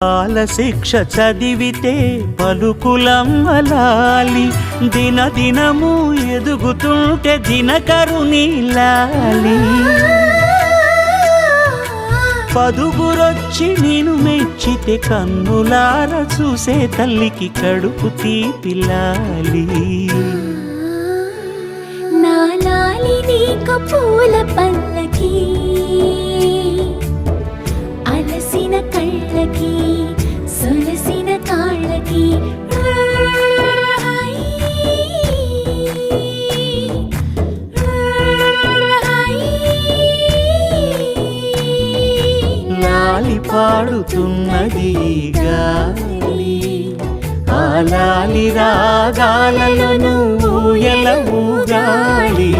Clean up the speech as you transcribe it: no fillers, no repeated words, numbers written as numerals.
బాల శిక్ష చదివితే పలుకులమ్మలాలి, దినదినము ఎదుగుతుంటే దినకరుని లాలి. పదుగురొచ్చి నేను మెచ్చితే కన్నులార చూసే తల్లికి కడుపు తీపిలాలి. నా లాలి నీకు పూల పల్లకి, అలసిన కళ్ళకి సొలసిన కాళ్ళకి లాలి పాడుతున్నది గాలి, ఆ లాలి రాగాలలో నువ్వు ఎలా ఊగాలి.